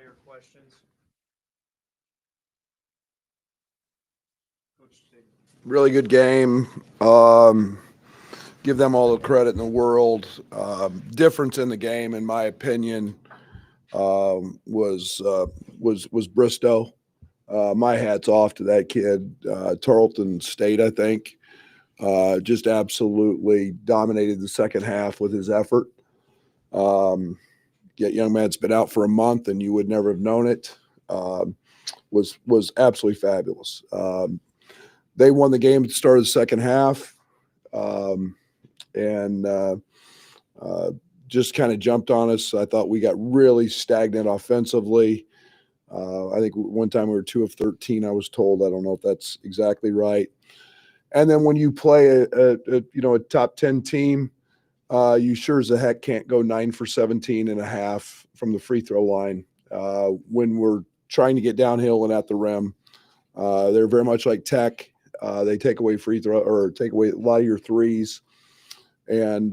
player questions. Coach State. Really good game. Give them all the credit in the world. Difference in the game, in my opinion, was Bristow. My hat's off to that kid. Tarleton State, I think, just absolutely dominated the second half with his effort. Yet young man's been out for a month, and you would never have known it. Was absolutely fabulous. They won the game at the start of the second half, and just kind of jumped on us. I thought we got really stagnant offensively. I think one time we were 2 of 13, I was told. I don't know if that's exactly right. And then when you play a top 10 team, you sure as the heck can't go 9 for 17 and a half from the free throw line when we're trying to get downhill and at the rim. They're very much like Tech. They take away free throw or take away a lot of your threes, and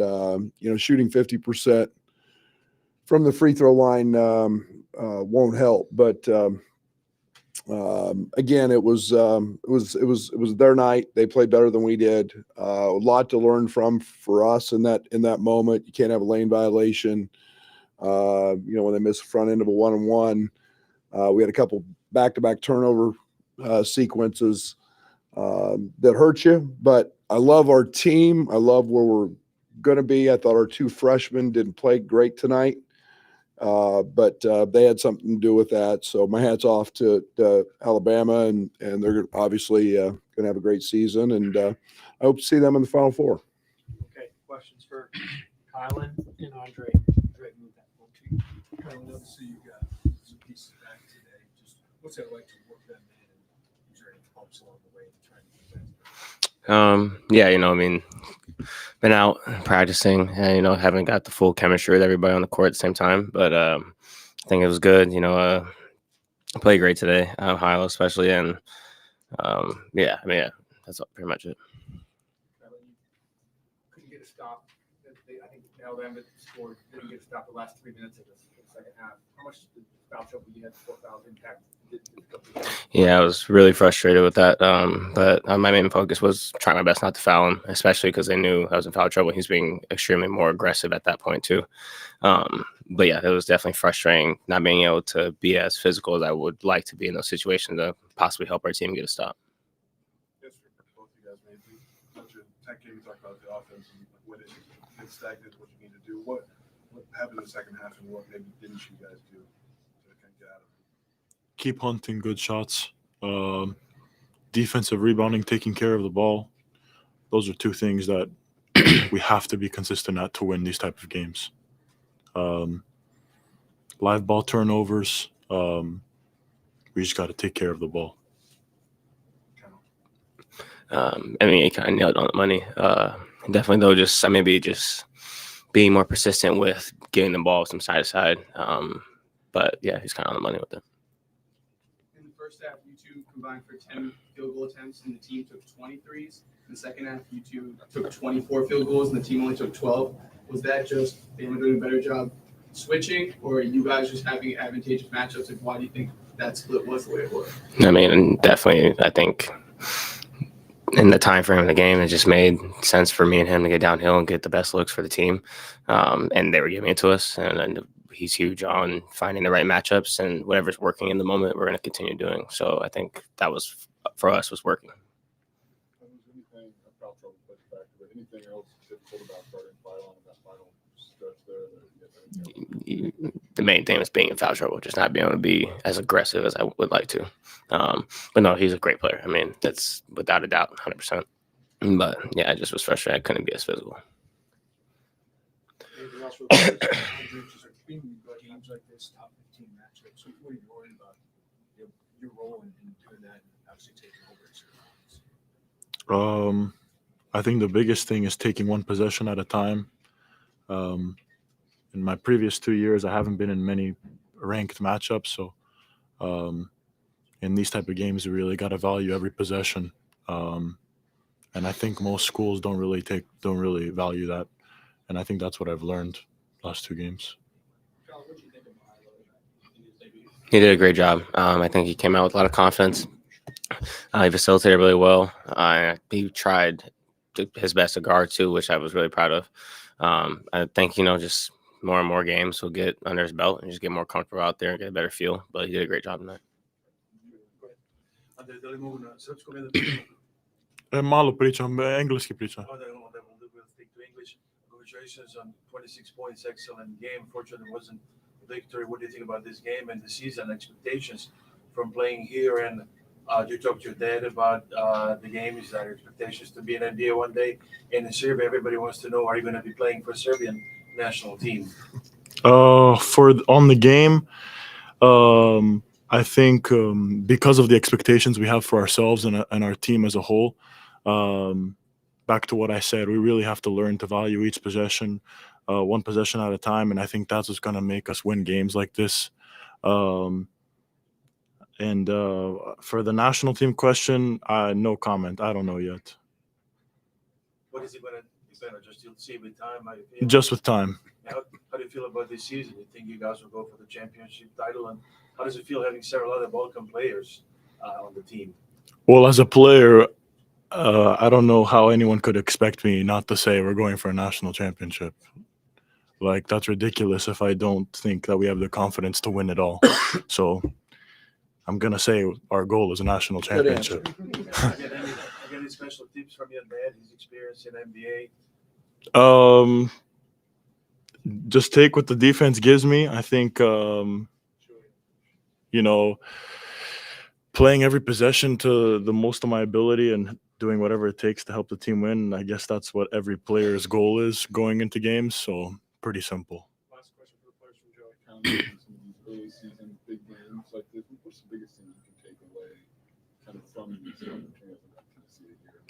shooting 50% from the free throw line won't help. But again, it was their night. They played better than we did. A lot to learn from for us in that moment. You can't have a lane violation. When they miss the front end of a 1-on-1, we had a couple back-to-back turnover sequences that hurt you. But I love our team. I love where we're going to be. I thought our 2 freshmen didn't play great tonight. But they had something to do with that. So my hat's off to Alabama, and they're obviously going to have a great season. And I hope to see them in the Final Four. Okay, questions for Kylan and Andre. Andre, move that one to you. Kind of love to see you got some pieces back today. Just what's it like to work them in, and is there any bumps along the way to try to get that? Been out practicing and, haven't got the full chemistry with everybody on the court at the same time. But I think it was good. Played great today, Ohio especially. And, that's pretty much it. Couldn't get a stop. I think Alabama scored, didn't get a stop the last 3 minutes of the second half. How much did foul trouble you had, 4 fouls impact? Yeah, I was really frustrated with that. But my main focus was trying my best not to foul him, especially because they knew I was in foul trouble. He's being extremely more aggressive at that point too. But yeah, it was definitely frustrating not being able to be as physical as I would like to be in those situations to possibly help our team get a stop. Yes, for both of you guys, maybe such a tech game. You talked about the offense and what is it's stagnant, what you need to do. What happened in the second half, and what maybe didn't you guys do to kind of get out of it? Keep hunting good shots, defensive rebounding, taking care of the ball. Those are 2 things that we have to be consistent at to win these type of games. Live ball turnovers, we just got to take care of the ball. You kind of nailed it on the money. Definitely, though, just being more persistent with getting the ball from side to side. But yeah, he's kind of on the money with it. In the first half, you 2 combined for 10 field goal attempts, and the team took 23s. In the second half, you 2 took 24 field goals, and the team only took 12. Was that just Bama doing a better job switching, or are you guys just having advantageous matchups? Like, why do you think that split was the way it was? Definitely, I think in the time frame of the game, it just made sense for me and him to get downhill and get the best looks for the team. And they were giving it to us, and he's huge on finding the right matchups, and whatever's working in the moment, we're going to continue doing. So I think that was, for us, was working. Anything about trouble back to it? Anything else difficult about starting on that final stretch there? The main thing is being in foul trouble, just not being able to be as aggressive as I would like to. But no, he's a great player. That's without a doubt, 100%. But yeah, I just was frustrated I couldn't be as physical. Anything else for the players? Games like this, top 15 matchups, what are you worried about? Your role in doing that and obviously taking over. I think the biggest thing is taking one possession at a time. In my previous 2 years, I haven't been in many ranked matchups, so in these type of games, we really got to value every possession. And I think most schools don't really value that, and I think that's what I've learned last 2 games. What do you think of Milo? Maybe He did a great job. I think he came out with a lot of confidence. He facilitated really well. He tried his best to guard too, which I was really proud of. I think just more and more games will get under his belt and just get more comfortable out there and get a better feel. But he did a great job tonight. Andrej, da li mogu na srpskom jedan pričam? Malo pričam, engleski pričam. Oh, we'll stick to English. Congratulations on 26 points, excellent game. Fortunately, it wasn't a victory. What do you think about this game and the season expectations from playing here? And you talked to your dad about the game. Is there expectations to be in NBA one day? And in Serbia, everybody wants to know, are you going to be playing for Serbian national team? On the game, I think because of the expectations we have for ourselves and our team as a whole, back to what I said, we really have to learn to value each possession, one possession at a time, and I think that's what's going to make us win games like this. And for the national team question, no comment. I don't know yet. What is it going to just you'll see with time? How you feel? Just with time. How do you feel about this season? You think you guys will go for the championship title? And how does it feel having several other Balkan players on the team? Well, as a player, I don't know how anyone could expect me not to say we're going for a national championship. Like, that's ridiculous if I don't think that we have the confidence to win it all. So I'm going to say our goal is a national championship. Get any special tips from your dad, his experience in NBA? Just take what the defense gives me. I think, playing every possession to the most of my ability and doing whatever it takes to help the team win. I guess that's what every player's goal is going into games. So pretty simple. Last question for the players from Joe. Kind of some of these early season big games like this. What's the biggest thing you can take away kind of from these games?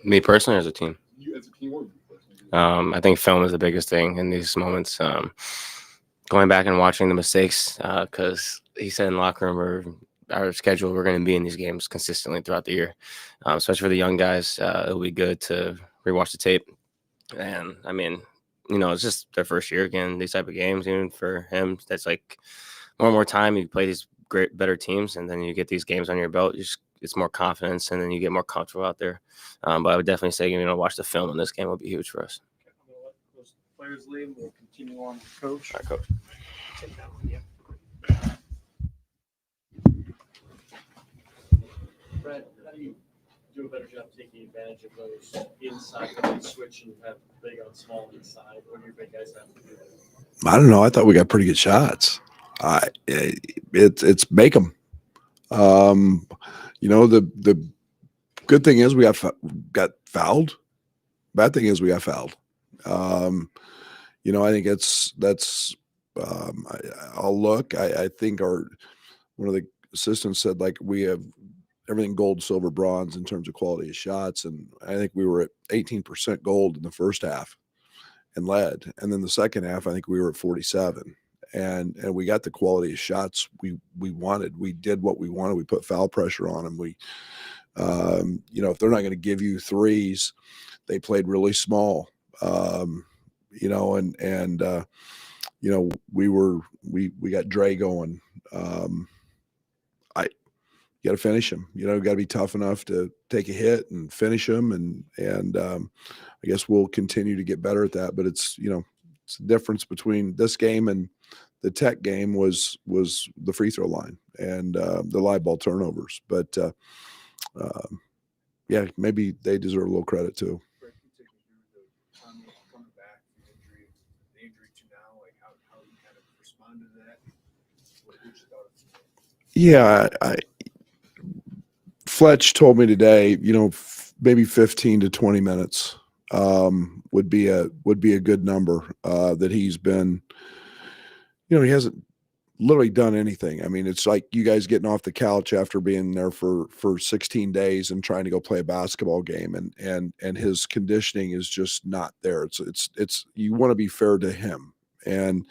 Me personally, or as a team? You as a team or you personally? I think film is the biggest thing in these moments. Going back and watching the mistakes, because he said in the locker room or our schedule, we're going to be in these games consistently throughout the year. Especially for the young guys, it'll be good to rewatch the tape. And I mean, it's just their first year again, these type of games. Even for him, that's like more and more time. You play these great, better teams, and then you get these games on your belt. It's more confidence, and then you get more comfortable out there. But I would definitely say, watch the film in this game will be huge for us. Okay, I'm going to let those players leave. We'll continue on with Coach. All right, Coach. Take that one, yeah. Brad, how do you do a better job taking advantage of those inside when they switch and have big on small inside? What do your big guys have to do? I don't know. I thought we got pretty good shots. It's make them. The good thing is we got fouled. Bad thing is we got fouled. I think that's. I'll look. I think one of the assistants said like we have everything gold, silver, bronze in terms of quality of shots, and I think we were at 18% gold in the first half and led, and then the second half I think we were at 47. And we got the quality of shots we wanted. We did what we wanted. We put foul pressure on them. We, if they're not going to give you threes, they played really small. We got Dre going. You got to finish them. Got to be tough enough to take a hit and finish them. And I guess we'll continue to get better at that. But it's the difference between this game and the Tech game was the free throw line and the live ball turnovers. But maybe they deserve a little credit too. Coming back from the injury to now, like how you kind of responded to that? What you thought of it? Yeah, Fletch told me today, maybe 15 to 20 minutes would be a good number that he's been. He hasn't literally done anything. I mean, it's like you guys getting off the couch after being there for 16 days and trying to go play a basketball game, and his conditioning is just not there. It's you want to be fair to him, and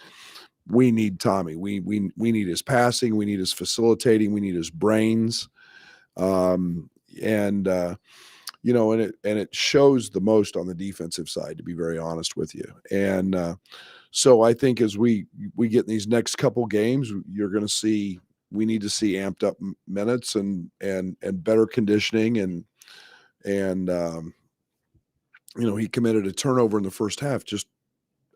we need Tommy. We need his passing. We need his facilitating. We need his brains. And it shows the most on the defensive side, to be very honest with you. And so I think as we get in these next couple games, you're going to see we need to see amped up minutes and better conditioning and he committed a turnover in the first half just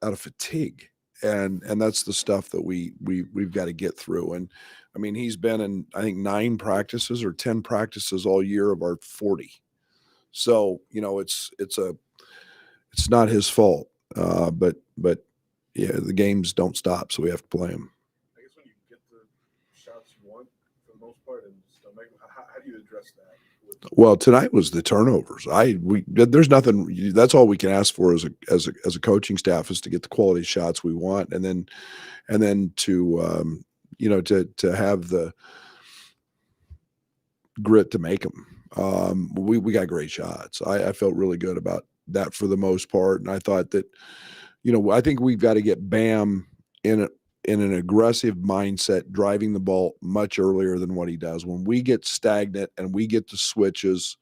out of fatigue. And that's the stuff that we've got to get through. And I mean, he's been in, I think, 9 practices or 10 practices all year of our 40. So, it's not his fault. But yeah, the games don't stop, so we have to play them. I guess when you get the shots you want for the most part, and still make them, how do you address that? Well, tonight was the turnovers. There's nothing. That's all we can ask for as a coaching staff is to get the quality shots we want, and then to to have the grit to make them. We got great shots. I felt really good about that for the most part, and I thought that I think we've got to get Bam in an aggressive mindset, driving the ball much earlier than what he does. When we get stagnant and we get the switches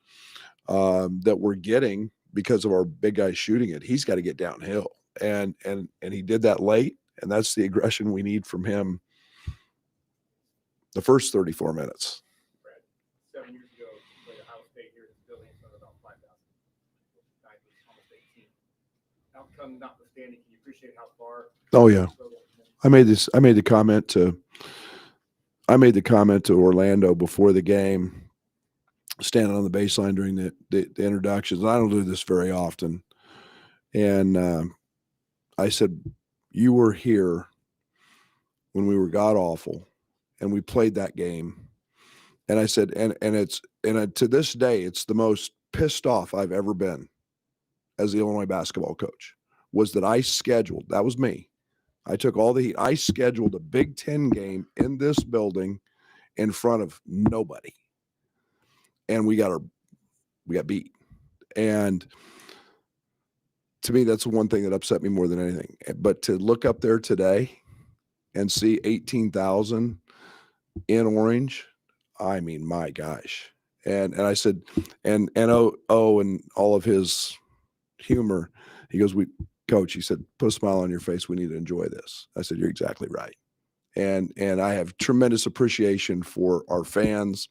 that we're getting because of our big guy shooting it, he's got to get downhill. And he did that late, and that's the aggression we need from him the first 34 minutes. Brad, 7 years ago, you played Ohio State here in this building in front of about 5,000. Tonight was almost 18. Outcome notwithstanding, can you appreciate how far? Oh yeah. I made the comment to Orlando before the game, standing on the baseline during the introductions. I don't do this very often. And I said, you were here when we were god awful and we played that game. And I said, and to this day, it's the most pissed off I've ever been as the Illinois basketball coach, was that that was me. I took all the heat. I scheduled a Big Ten game in this building in front of nobody. And we got beat. And to me, that's the one thing that upset me more than anything. But to look up there today and see 18,000 in orange, I mean, my gosh. And I said, and all of his humor, he goes, Coach, he said, put a smile on your face. We need to enjoy this. I said, you're exactly right. And I have tremendous appreciation for our fans,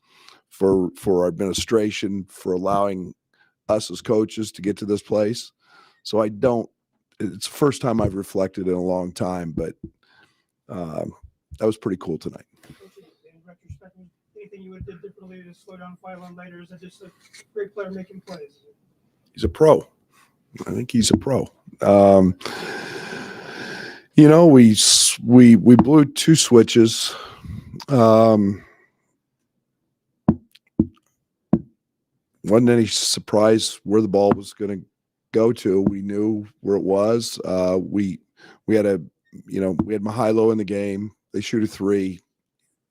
for our administration, for allowing us as coaches to get to this place. So it's the first time I've reflected in a long time, but that was pretty cool tonight. In retrospect, anything you would have did differently to slow down 5 on later? Is it just a great player making plays? He's a pro. I think he's a pro. We blew 2 switches. Wasn't any surprise where the ball was going to go to. We knew where it was. We had we had Mihailo in the game. They shoot a 3.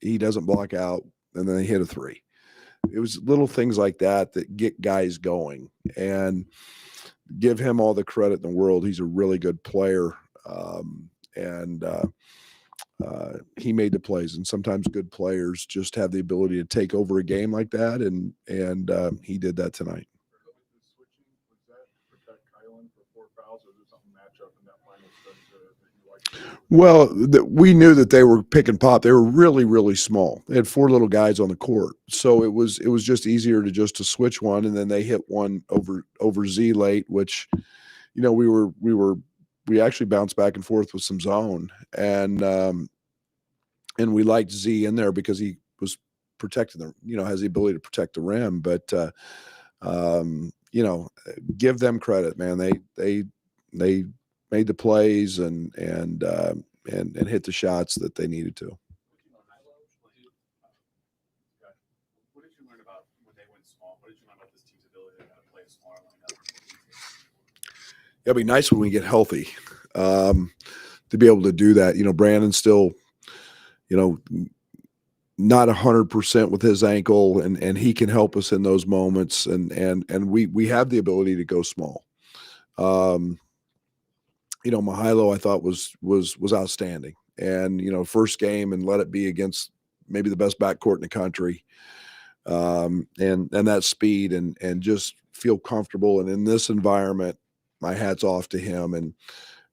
He doesn't block out, and then they hit a 3. It was little things like that get guys going, and give him all the credit in the world. He's a really good player. And he made the plays, and sometimes good players just have the ability to take over a game like that. And he did that tonight. Was that protect Kylan for 4 fouls, or was it something match up in that final stretch that you liked? Well, we knew that they were pick and pop. They were really, really small. They had 4 little guys on the court, so it was just easier to switch one, and then they hit one over Z late, which we actually bounced back and forth with some zone, and we liked Z in there because he was protecting has the ability to protect the rim. But give them credit, man. They made the plays and hit the shots that they needed to. What did you learn about when they went small? What did you learn about this team's ability to play a smaller lineup? It'll be nice when we get healthy to be able to do that. Brandon's still, not 100% with his ankle, and he can help us in those moments. And we have the ability to go small. Mihailo, I thought was outstanding, and first game, and let it be against maybe the best backcourt in the country, and that speed and just feel comfortable. And in this environment, my hat's off to him.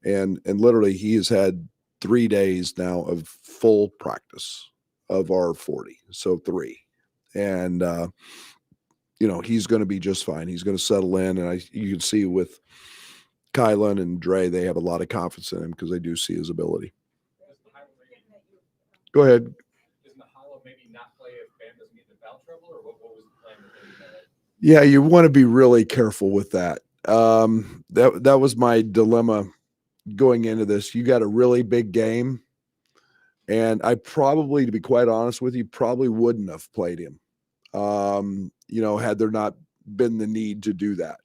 And literally he has had 3 days now of full practice. of our 40, so 3. And he's going to be just fine. He's going to settle in, and you can see with Kylan and Dre, they have a lot of confidence in him because they do see his ability. Go ahead. Does Mahalo maybe not play if Bam doesn't get into foul trouble, or what was the plan with him? Yeah, you want to be really careful with that. That was my dilemma going into this. You got a really big game, and I probably, to be quite honest with you, probably wouldn't have played him. Had there not been the need to do that,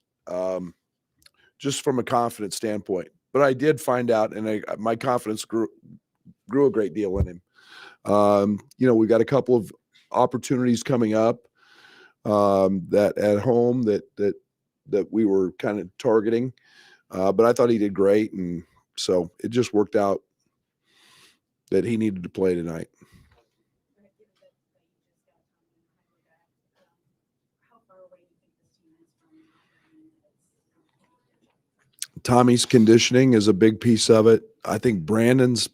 just from a confidence standpoint. But I did find out, and my confidence grew a great deal in him. We got a couple of opportunities coming up that at home that we were kind of targeting, but I thought he did great, and so it just worked out that he needed to play tonight. Tommy's conditioning is a big piece of it. I think Brandon's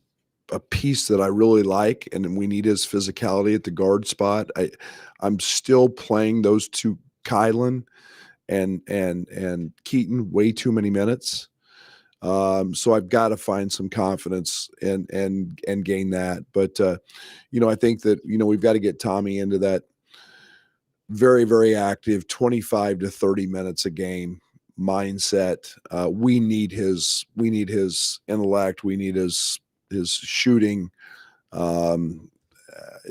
a piece that I really like, and we need his physicality at the guard spot. I'm still playing those two, Kylan and Keaton, way too many minutes. So I've got to find some confidence and gain that. But I think that we've got to get Tommy into that very, very active 25 to 30 minutes a game mindset. We need his intellect. We need his shooting,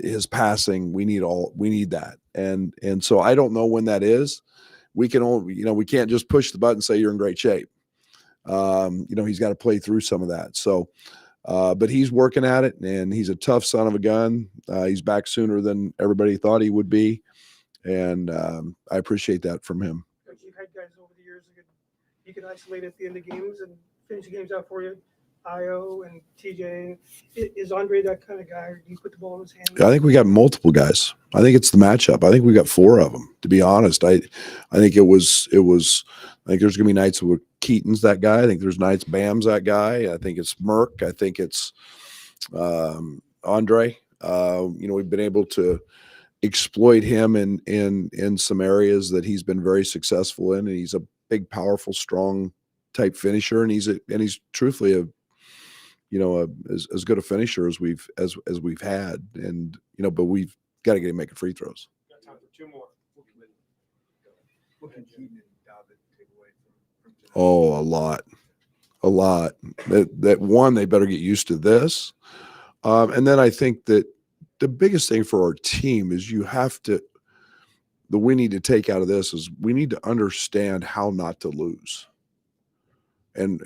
his passing. We need that. And so I don't know when that is. We can't just push the button and say you're in great shape. He's got to play through some of that. So, but he's working at it, and he's a tough son of a gun. He's back sooner than everybody thought he would be. And I appreciate that from him. You've had guys over the years that you could isolate at the end of games and finish the games out for you. Io and TJ. Is Andre that kind of guy, or do you put the ball in his hand? I think we got multiple guys. I think it's the matchup. I think we got 4 of them, to be honest. I think I think there's gonna be nights where Keaton's that guy. I think there's nights Bam's that guy. I think it's Merck. I think it's Andre. We've been able to exploit him in some areas that he's been very successful in, and he's a big, powerful, strong type finisher, and he's truthfully as good a finisher as we've had, and but we've got to get him making free throws. Got time for 2 more. What can Keaton and David take away from tonight? Oh, a lot. That one, they better get used to this, and then I think that the biggest thing for our team is we need to take out of this is we need to understand how not to lose. And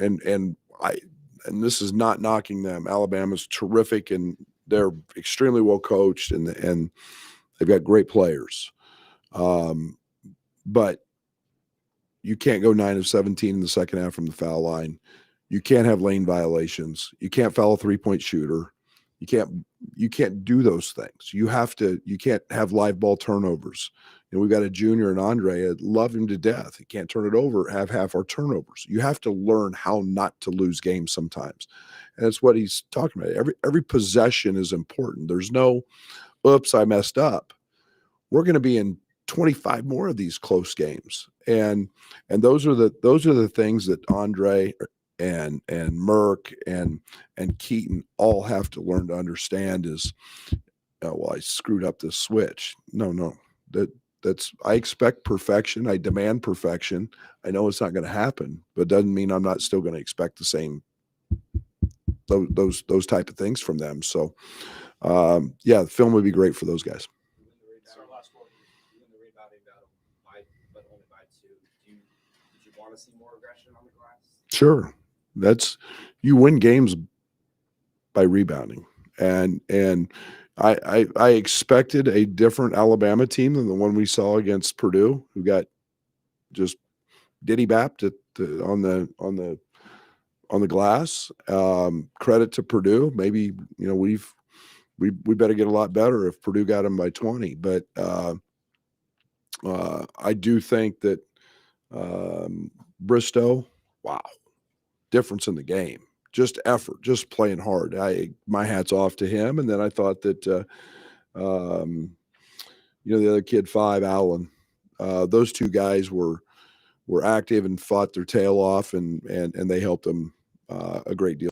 this is not knocking them. Alabama's terrific, and they're extremely well coached, and they've got great players. But you can't go 9 of 17 in the second half from the foul line. You can't have lane violations. You can't foul a 3-point shooter. You can't do those things. You can't have live ball turnovers. We've got a junior and Andre. I love him to death. He can't turn it over, have half our turnovers. You have to learn how not to lose games sometimes. And that's what he's talking about. Every possession is important. There's no, oops, I messed up. We're going to be in 25 more of these close games. And those are the things that Andre and Merck and Keaton all have to learn to understand is, I screwed up this switch. No, I expect perfection. I demand perfection. I know it's not going to happen, but it doesn't mean I'm not still going to expect the same, those type of things from them. So, the film would be great for those guys. Last one. You win the rebounding battle, but only by 2. Did you want to see more aggression on the glass? Sure. You win games by rebounding. And I expected a different Alabama team than the one we saw against Purdue, who got just diddy-bapped on the glass. Credit to Purdue. Maybe we better get a lot better if Purdue got them by 20. But I do think that Bristow, wow, difference in the game. Just effort, just playing hard. My hat's off to him. And then I thought that You know, the other kid, 5, Allen. Those two guys were active and fought their tail off, and they helped them a great deal.